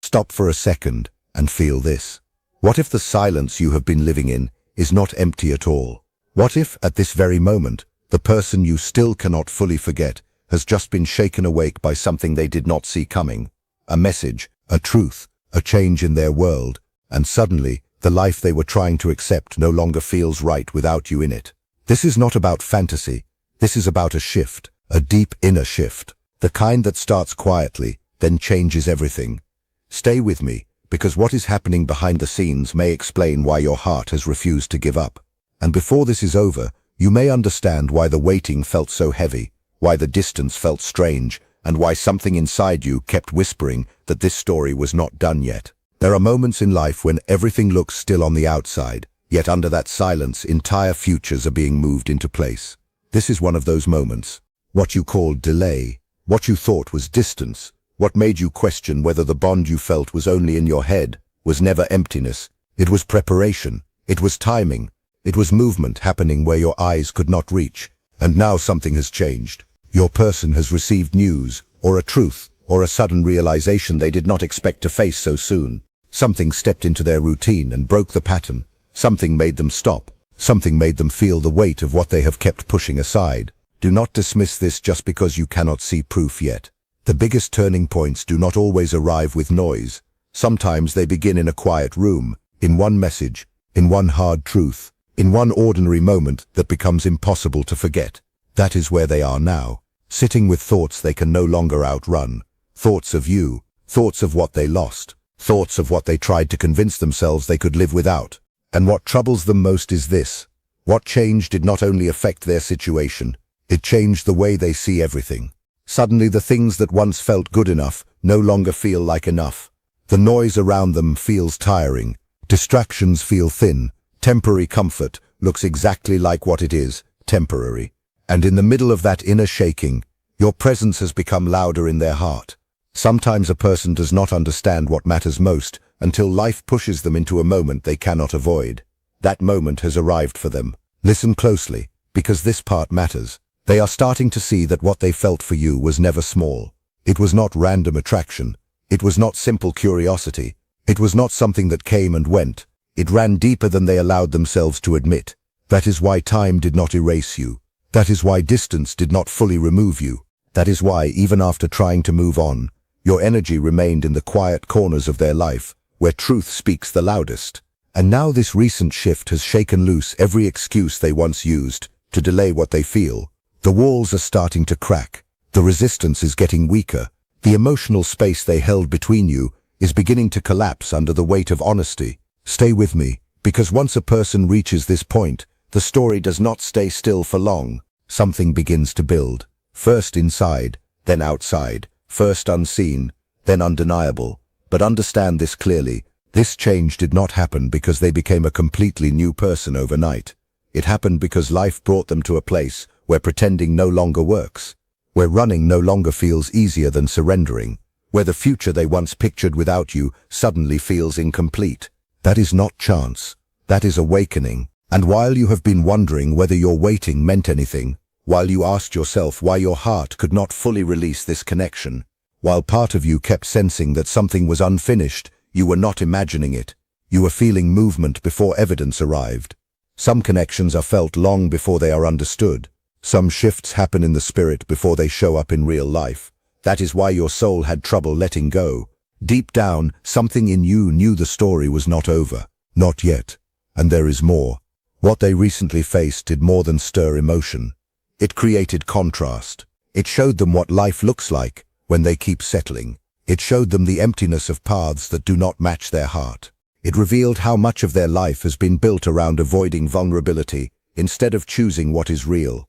Stop for a second and feel this. What if the silence you have been living in is not empty at all? What if, at this very moment, the person you still cannot fully forget has just been shaken awake by something they did not see coming? A message, a truth, a change in their world, and suddenly, the life they were trying to accept no longer feels right without you in it. This is not about fantasy. This is about a shift, a deep inner shift, the kind that starts quietly, then changes everything. Stay with me, because what is happening behind the scenes may explain why your heart has refused to give up. And before this is over, you may understand why the waiting felt so heavy, why the distance felt strange, and why something inside you kept whispering that this story was not done yet. There are moments in life when everything looks still on the outside, yet under that silence, entire futures are being moved into place. This is one of those moments. What you called delay, what you thought was distance, what made you question whether the bond you felt was only in your head, was never emptiness. It was preparation, it was timing, it was movement happening where your eyes could not reach. And now something has changed. Your person has received news, or a truth, or a sudden realization they did not expect to face so soon. Something stepped into their routine and broke the pattern. Something made them stop. Something made them feel the weight of what they have kept pushing aside. Do not dismiss this just because you cannot see proof yet. The biggest turning points do not always arrive with noise. Sometimes they begin in a quiet room, in one message, in one hard truth, in one ordinary moment that becomes impossible to forget. That is where they are now, sitting with thoughts they can no longer outrun. Thoughts of you, thoughts of what they lost, thoughts of what they tried to convince themselves they could live without. And what troubles them most is this. What change did not only affect their situation, it changed the way they see everything. Suddenly the things that once felt good enough no longer feel like enough. The noise around them feels tiring. Distractions feel thin. Temporary comfort looks exactly like what it is, temporary. And in the middle of that inner shaking, your presence has become louder in their heart. Sometimes a person does not understand what matters most until life pushes them into a moment they cannot avoid. That moment has arrived for them. Listen closely, because this part matters. They are starting to see that what they felt for you was never small. It was not random attraction. It was not simple curiosity. It was not something that came and went. It ran deeper than they allowed themselves to admit. That is why time did not erase you. That is why distance did not fully remove you. That is why, even after trying to move on, your energy remained in the quiet corners of their life, where truth speaks the loudest. And now this recent shift has shaken loose every excuse they once used to delay what they feel. The walls are starting to crack. The resistance is getting weaker. The emotional space they held between you is beginning to collapse under the weight of honesty. Stay with me, because once a person reaches this point, the story does not stay still for long. Something begins to build. First inside, then outside. First unseen, then undeniable. But understand this clearly. This change did not happen because they became a completely new person overnight. It happened because life brought them to a place where pretending no longer works, where running no longer feels easier than surrendering, where the future they once pictured without you suddenly feels incomplete. That is not chance. That is awakening. And while you have been wondering whether your waiting meant anything, while you asked yourself why your heart could not fully release this connection, while part of you kept sensing that something was unfinished, you were not imagining it. You were feeling movement before evidence arrived. Some connections are felt long before they are understood. Some shifts happen in the spirit before they show up in real life. That is why your soul had trouble letting go. Deep down, something in you knew the story was not over. Not yet. And there is more. What they recently faced did more than stir emotion. It created contrast. It showed them what life looks like when they keep settling. It showed them the emptiness of paths that do not match their heart. It revealed how much of their life has been built around avoiding vulnerability instead of choosing what is real.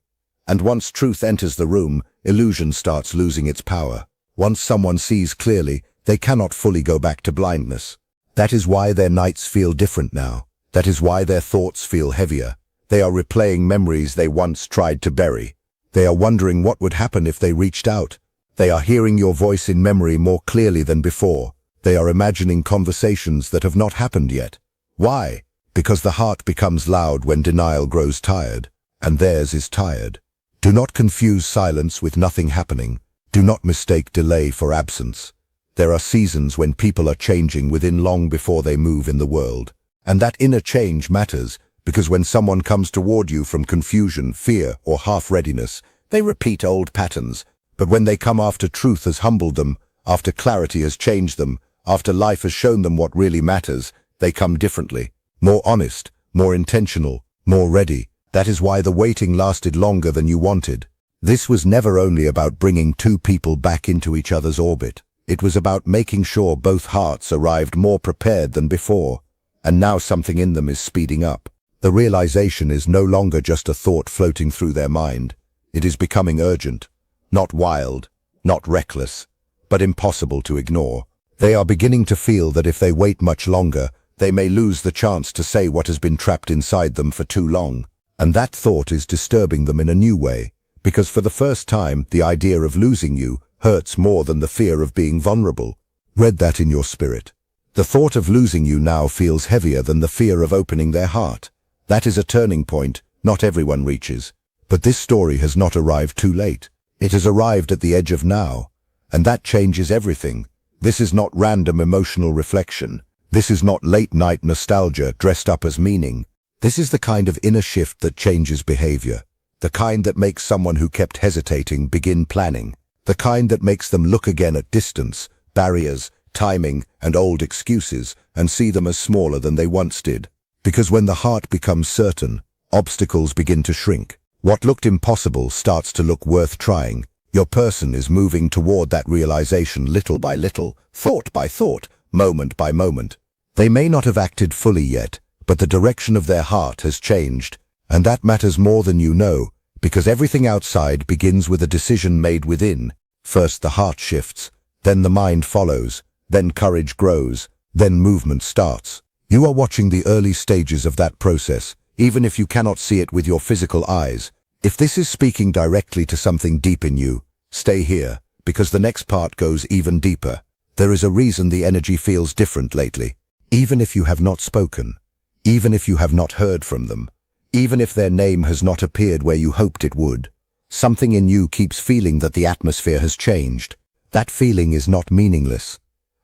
And once truth enters the room, illusion starts losing its power. Once someone sees clearly, they cannot fully go back to blindness. That is why their nights feel different now. That is why their thoughts feel heavier. They are replaying memories they once tried to bury. They are wondering what would happen if they reached out. They are hearing your voice in memory more clearly than before. They are imagining conversations that have not happened yet. Why? Because the heart becomes loud when denial grows tired, and theirs is tired. Do not confuse silence with nothing happening. Do not mistake delay for absence. There are seasons when people are changing within long before they move in the world. And that inner change matters, because when someone comes toward you from confusion, fear, or half-readiness, they repeat old patterns. But when they come after truth has humbled them, after clarity has changed them, after life has shown them what really matters, they come differently, more honest, more intentional, more ready. That is why the waiting lasted longer than you wanted. This was never only about bringing two people back into each other's orbit. It was about making sure both hearts arrived more prepared than before. And now something in them is speeding up. The realization is no longer just a thought floating through their mind. It is becoming urgent, not wild, not reckless, but impossible to ignore. They are beginning to feel that if they wait much longer, they may lose the chance to say what has been trapped inside them for too long. And that thought is disturbing them in a new way, because for the first time, the idea of losing you hurts more than the fear of being vulnerable. Read that in your spirit. The thought of losing you now feels heavier than the fear of opening their heart. That is a turning point not everyone reaches. But this story has not arrived too late. It has arrived at the edge of now. And that changes everything. This is not random emotional reflection. This is not late-night nostalgia dressed up as meaning. This is the kind of inner shift that changes behavior. The kind that makes someone who kept hesitating begin planning. The kind that makes them look again at distance, barriers, timing, and old excuses, and see them as smaller than they once did. Because when the heart becomes certain, obstacles begin to shrink. What looked impossible starts to look worth trying. Your person is moving toward that realization little by little, thought by thought, moment by moment. They may not have acted fully yet, but the direction of their heart has changed. And that matters more than you know, because everything outside begins with a decision made within. First the heart shifts, then the mind follows, then courage grows, then movement starts. You are watching the early stages of that process, even if you cannot see it with your physical eyes. If this is speaking directly to something deep in you, stay here, because the next part goes even deeper. There is a reason the energy feels different lately. Even if you have not spoken, even if you have not heard from them, even if their name has not appeared where you hoped it would, something in you keeps feeling that the atmosphere has changed. That feeling is not meaningless.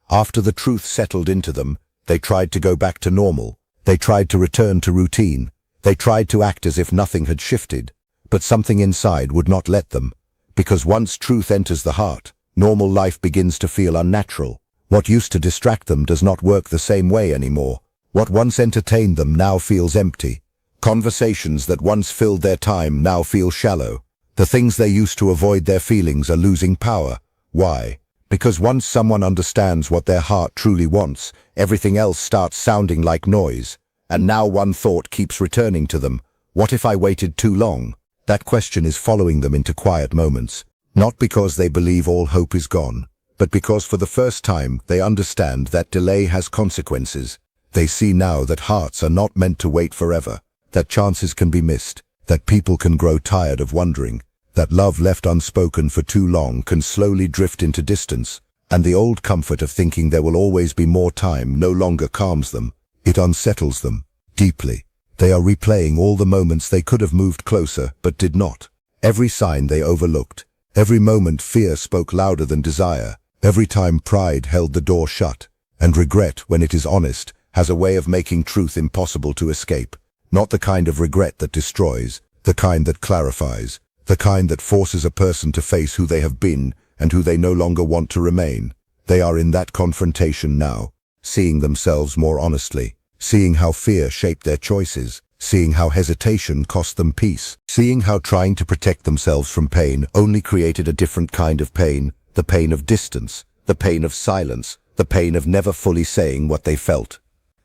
After the truth settled into them, they tried to go back to normal. They tried to return to routine. They tried to act as if nothing had shifted. But something inside would not let them. Because once truth enters the heart, normal life begins to feel unnatural. What used to distract them does not work the same way anymore. What once entertained them now feels empty. Conversations that once filled their time now feel shallow. The things they used to avoid their feelings are losing power. Why? Because once someone understands what their heart truly wants, everything else starts sounding like noise. And now one thought keeps returning to them. What if I waited too long? That question is following them into quiet moments. Not because they believe all hope is gone, but because for the first time they understand that delay has consequences. They see now that hearts are not meant to wait forever, that chances can be missed, that people can grow tired of wondering, that love left unspoken for too long can slowly drift into distance, and the old comfort of thinking there will always be more time no longer calms them. It unsettles them deeply. They are replaying all the moments they could have moved closer but did not. Every sign they overlooked. Every moment fear spoke louder than desire. Every time pride held the door shut. And regret, when it is honest, has a way of making truth impossible to escape. Not the kind of regret that destroys, the kind that clarifies, the kind that forces a person to face who they have been and who they no longer want to remain. They are in that confrontation now, seeing themselves more honestly, seeing how fear shaped their choices, seeing how hesitation cost them peace, seeing how trying to protect themselves from pain only created a different kind of pain, the pain of distance, the pain of silence, the pain of never fully saying what they felt.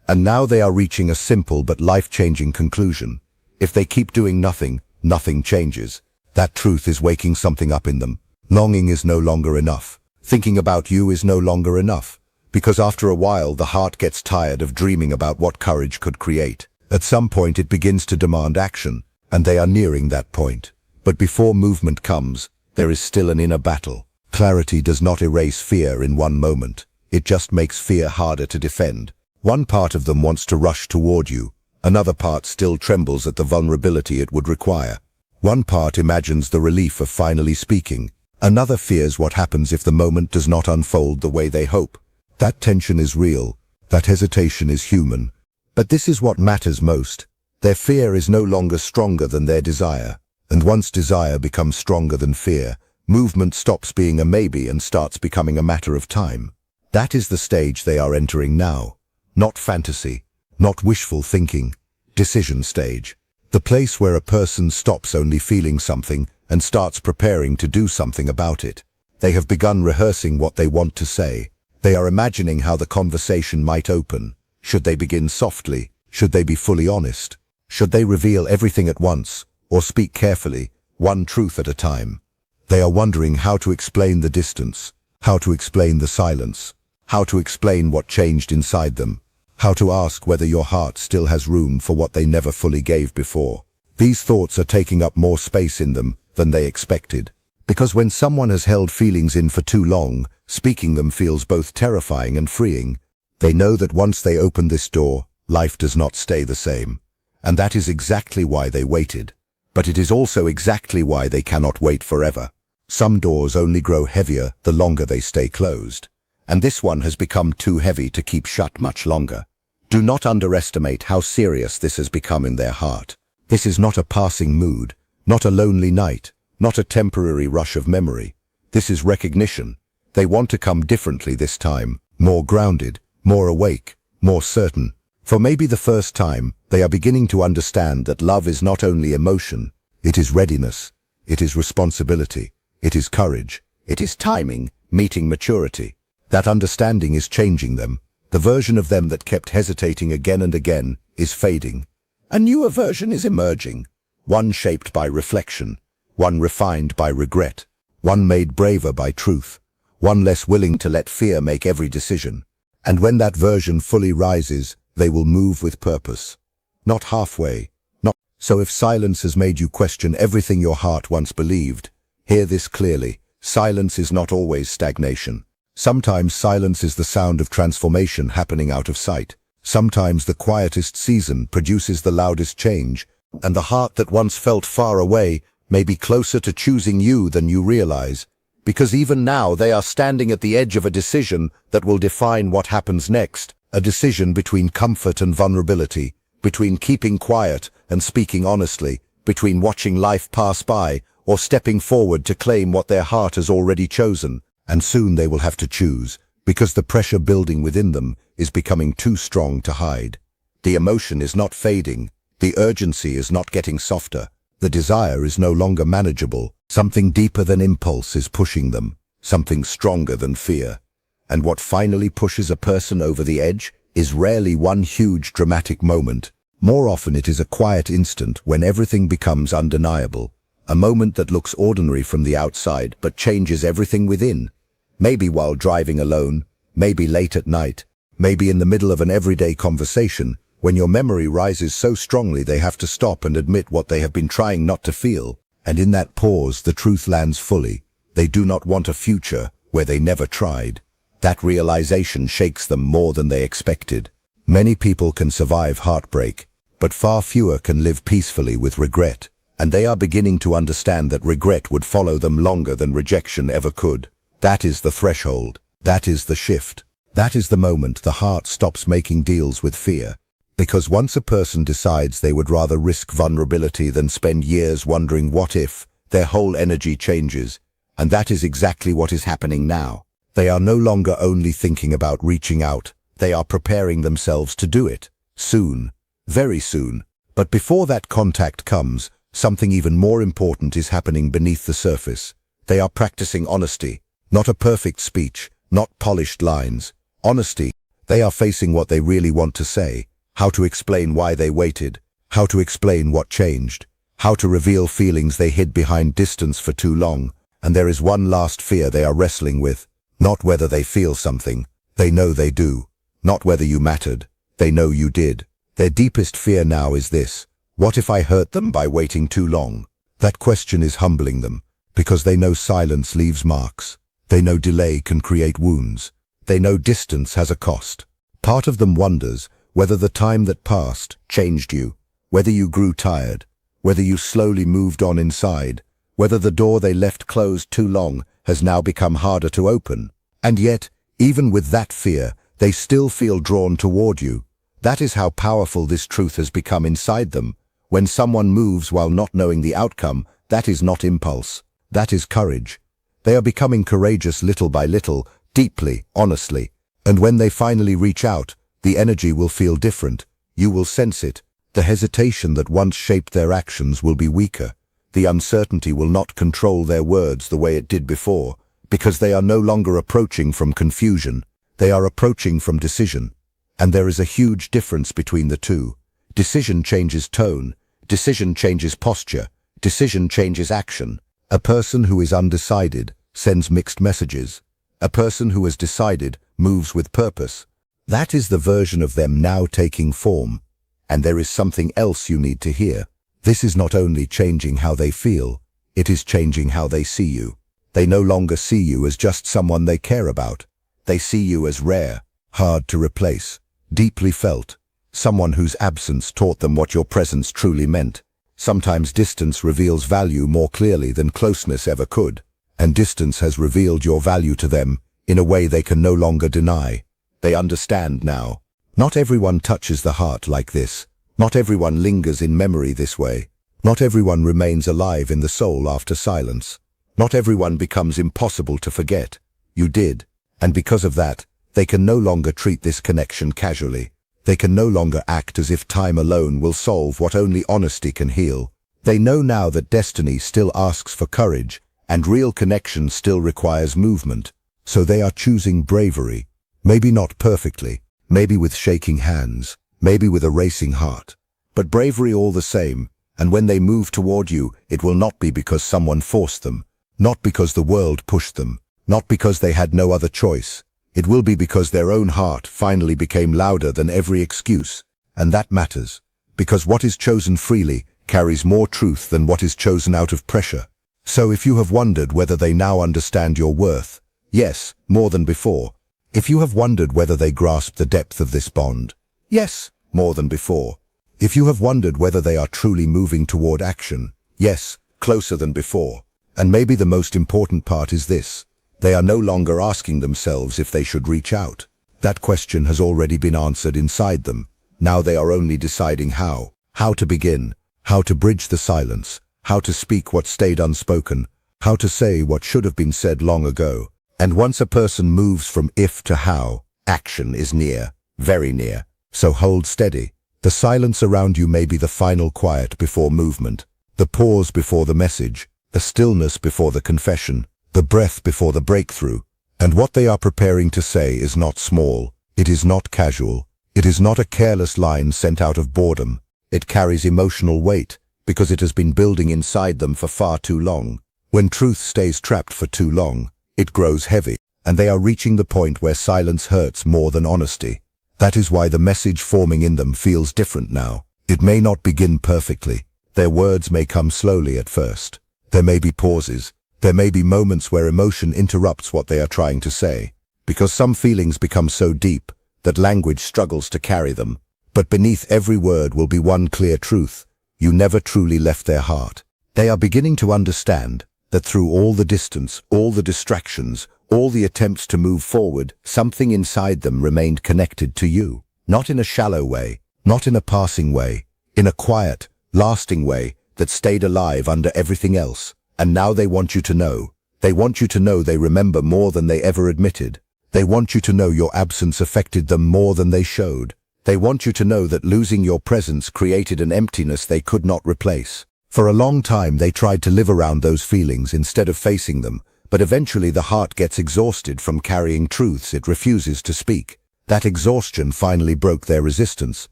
And now they are reaching a simple but life-changing conclusion. If they keep doing nothing, nothing changes. That truth is waking something up in them. Longing is no longer enough. Thinking about you is no longer enough. Because after a while, the heart gets tired of dreaming about what courage could create. At some point, it begins to demand action, and they are nearing that point. But before movement comes, there is still an inner battle. Clarity does not erase fear in one moment. It just makes fear harder to defend. One part of them wants to rush toward you. Another part still trembles at the vulnerability it would require. One part imagines the relief of finally speaking. Another fears what happens if the moment does not unfold the way they hope. That tension is real. That hesitation is human. But this is what matters most. Their fear is no longer stronger than their desire. And once desire becomes stronger than fear, movement stops being a maybe and starts becoming a matter of time. That is the stage they are entering now. Not fantasy, not wishful thinking. Decision stage. The place where a person stops only feeling something and starts preparing to do something about it. They have begun rehearsing what they want to say. They are imagining how the conversation might open. Should they begin softly? Should they be fully honest? Should they reveal everything at once, or speak carefully, one truth at a time? They are wondering how to explain the distance, how to explain the silence, how to explain what changed inside them, how to ask whether your heart still has room for what they never fully gave before. These thoughts are taking up more space in them than they expected. Because when someone has held feelings in for too long, speaking them feels both terrifying and freeing. They know that once they open this door, life does not stay the same. And that is exactly why they waited. But it is also exactly why they cannot wait forever. Some doors only grow heavier the longer they stay closed. And this one has become too heavy to keep shut much longer. Do not underestimate how serious this has become in their heart. This is not a passing mood, not a lonely night, not a temporary rush of memory. This is recognition. They want to come differently this time, more grounded, more awake, more certain. For maybe the first time, they are beginning to understand that love is not only emotion, it is readiness, it is responsibility, it is courage, it is timing, meeting maturity. That understanding is changing them. The version of them that kept hesitating again and again is fading. A newer version is emerging, one shaped by reflection, one refined by regret, one made braver by truth, one less willing to let fear make every decision. And when that version fully rises, they will move with purpose. Not halfway, not. So if silence has made you question everything your heart once believed, hear this clearly. Silence is not always stagnation. Sometimes silence is the sound of transformation happening out of sight. Sometimes the quietest season produces the loudest change, and the heart that once felt far away may be closer to choosing you than you realize. Because even now they are standing at the edge of a decision that will define what happens next. A decision between comfort and vulnerability, between keeping quiet and speaking honestly, between watching life pass by or stepping forward to claim what their heart has already chosen. And soon they will have to choose, because the pressure building within them is becoming too strong to hide. The emotion is not fading, the urgency is not getting softer, the desire is no longer manageable. Something deeper than impulse is pushing them, something stronger than fear. And what finally pushes a person over the edge is rarely one huge dramatic moment. More often it is a quiet instant when everything becomes undeniable, a moment that looks ordinary from the outside but changes everything within. Maybe while driving alone, maybe late at night, maybe in the middle of an everyday conversation, when your memory rises so strongly they have to stop and admit what they have been trying not to feel. And in that pause, the truth lands fully. They do not want a future where they never tried. That realization shakes them more than they expected. Many people can survive heartbreak, but far fewer can live peacefully with regret. And they are beginning to understand that regret would follow them longer than rejection ever could. That is the threshold. That is the shift. That is the moment the heart stops making deals with fear. Because once a person decides they would rather risk vulnerability than spend years wondering what if, their whole energy changes. And that is exactly what is happening now. They are no longer only thinking about reaching out. They are preparing themselves to do it. Soon. Very soon. But before that contact comes, something even more important is happening beneath the surface. They are practicing honesty. Not a perfect speech, not polished lines. Honesty. They are facing what they really want to say. How to explain why they waited. How to explain what changed. How to reveal feelings they hid behind distance for too long. And there is one last fear they are wrestling with. Not whether they feel something. They know they do. Not whether you mattered. They know you did. Their deepest fear now is this. What if I hurt them by waiting too long? That question is humbling them, because they know silence leaves marks. They know delay can create wounds. They know distance has a cost. Part of them wonders whether the time that passed changed you, whether you grew tired, whether you slowly moved on inside, whether the door they left closed too long has now become harder to open. And yet, even with that fear, they still feel drawn toward you. That is how powerful this truth has become inside them. When someone moves while not knowing the outcome, that is not impulse. That is courage. They are becoming courageous little by little, deeply, honestly. And when they finally reach out, the energy will feel different. You will sense it. The hesitation that once shaped their actions will be weaker. The uncertainty will not control their words the way it did before, because they are no longer approaching from confusion. They are approaching from decision. And there is a huge difference between the two. Decision changes tone. Decision changes posture. Decision changes action. A person who is undecided sends mixed messages. A person who has decided moves with purpose. That is the version of them now taking form. And there is something else you need to hear. This is not only changing how they feel, it is changing how they see you. They no longer see you as just someone they care about. They see you as rare, hard to replace, deeply felt, someone whose absence taught them what your presence truly meant. Sometimes distance reveals value more clearly than closeness ever could, and distance has revealed your value to them in a way they can no longer deny. They understand now. Not everyone touches the heart like this. Not everyone lingers in memory this way. Not everyone remains alive in the soul after silence. Not everyone becomes impossible to forget. You did, and because of that, they can no longer treat this connection casually. They can no longer act as if time alone will solve what only honesty can heal. They know now that destiny still asks for courage, and real connection still requires movement. So they are choosing bravery. Maybe not perfectly, maybe with shaking hands, maybe with a racing heart. But bravery all the same, and when they move toward you, it will not be because someone forced them, not because the world pushed them, not because they had no other choice. It will be because their own heart finally became louder than every excuse, and that matters, because what is chosen freely carries more truth than what is chosen out of pressure. So if you have wondered whether they now understand your worth, yes, more than before. If you have wondered whether they grasp the depth of this bond, yes, more than before. If you have wondered whether they are truly moving toward action, yes, closer than before. And maybe the most important part is this. They are no longer asking themselves if they should reach out. That question has already been answered inside them. Now they are only deciding how to begin, how to bridge the silence, how to speak what stayed unspoken, how to say what should have been said long ago. And once a person moves from if to how, action is near, very near. So hold steady. The silence around you may be the final quiet before movement, the pause before the message, the stillness before the confession, the breath before the breakthrough. And what they are preparing to say is not small. It is not casual. It is not a careless line sent out of boredom. It carries emotional weight because it has been building inside them for far too long. When truth stays trapped for too long, it grows heavy, and they are reaching the point where silence hurts more than honesty. That is why the message forming in them feels different now. It may not begin perfectly. Their words may come slowly at first. There may be pauses. There may be moments where emotion interrupts what they are trying to say, because some feelings become so deep that language struggles to carry them. But beneath every word will be one clear truth. You never truly left their heart. They are beginning to understand that through all the distance, all the distractions, all the attempts to move forward, something inside them remained connected to you. Not in a shallow way, not in a passing way, in a quiet, lasting way that stayed alive under everything else. And now they want you to know. They want you to know they remember more than they ever admitted. They want you to know your absence affected them more than they showed. They want you to know that losing your presence created an emptiness they could not replace. For a long time they tried to live around those feelings instead of facing them, but eventually the heart gets exhausted from carrying truths it refuses to speak. That exhaustion finally broke their resistance,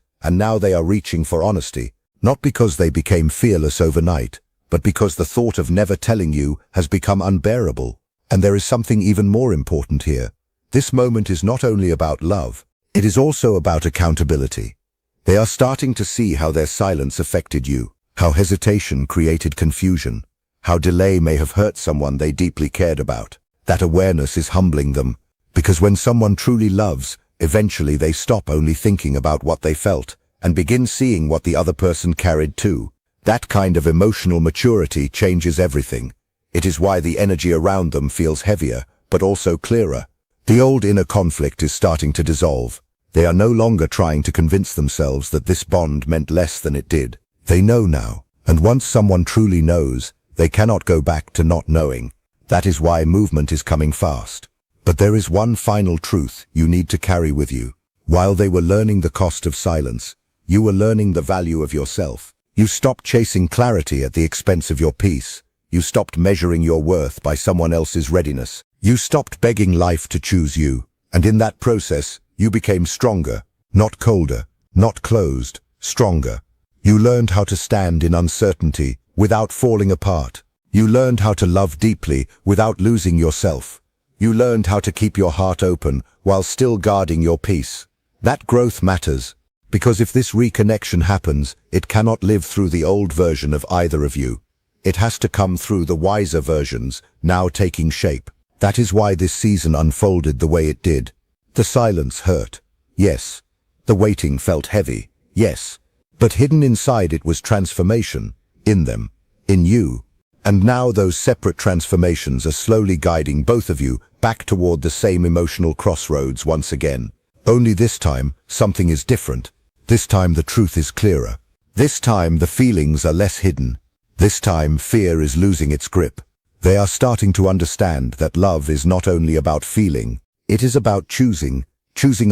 and now they are reaching for honesty, not because they became fearless overnight, but because the thought of never telling you has become unbearable. And there is something even more important here. This moment is not only about love, it is also about accountability. They are starting to see how their silence affected you, how hesitation created confusion, how delay may have hurt someone they deeply cared about. That awareness is humbling them, because when someone truly loves, eventually they stop only thinking about what they felt and begin seeing what the other person carried too. That kind of emotional maturity changes everything. It is why the energy around them feels heavier, but also clearer. The old inner conflict is starting to dissolve. They are no longer trying to convince themselves that this bond meant less than it did. They know now, and once someone truly knows, they cannot go back to not knowing. That is why movement is coming fast. But there is one final truth you need to carry with you. While they were learning the cost of silence, you were learning the value of yourself. You stopped chasing clarity at the expense of your peace. You stopped measuring your worth by someone else's readiness. You stopped begging life to choose you. And in that process, you became stronger, not colder, not closed, stronger. You learned how to stand in uncertainty without falling apart. You learned how to love deeply without losing yourself. You learned how to keep your heart open while still guarding your peace. That growth matters, because if this reconnection happens, it cannot live through the old version of either of you. It has to come through the wiser versions, now taking shape. That is why this season unfolded the way it did. The silence hurt, yes. The waiting felt heavy, yes. But hidden inside it was transformation, in them, in you. And now those separate transformations are slowly guiding both of you back toward the same emotional crossroads once again. Only this time, something is different. This time the truth is clearer. This time the feelings are less hidden. This time fear is losing its grip. They are starting to understand that love is not only about feeling, it is about choosing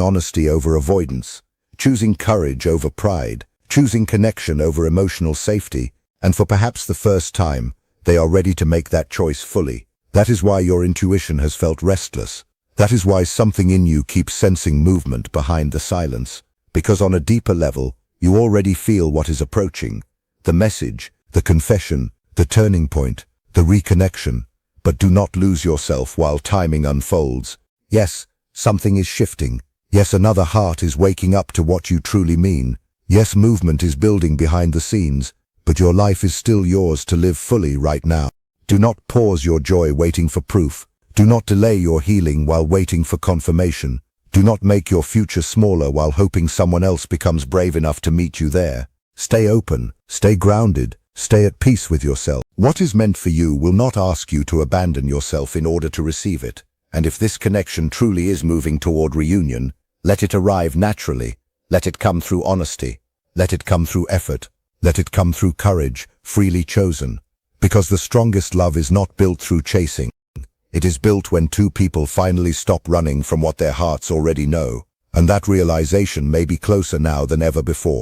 honesty over avoidance, choosing courage over pride, choosing connection over emotional safety, and for perhaps the first time, they are ready to make that choice fully. That is why your intuition has felt restless. That is why something in you keeps sensing movement behind the silence. Because on a deeper level, you already feel what is approaching. The message, the confession, the turning point, the reconnection. But do not lose yourself while timing unfolds. Yes, something is shifting. Yes, another heart is waking up to what you truly mean. Yes, movement is building behind the scenes. But your life is still yours to live fully right now. Do not pause your joy waiting for proof. Do not delay your healing while waiting for confirmation. Do not make your future smaller while hoping someone else becomes brave enough to meet you there. Stay open, stay grounded, stay at peace with yourself. What is meant for you will not ask you to abandon yourself in order to receive it. And if this connection truly is moving toward reunion, let it arrive naturally. Let it come through honesty. Let it come through effort. Let it come through courage, freely chosen. Because the strongest love is not built through chasing. It is built when two people finally stop running from what their hearts already know. And that realization may be closer now than ever before.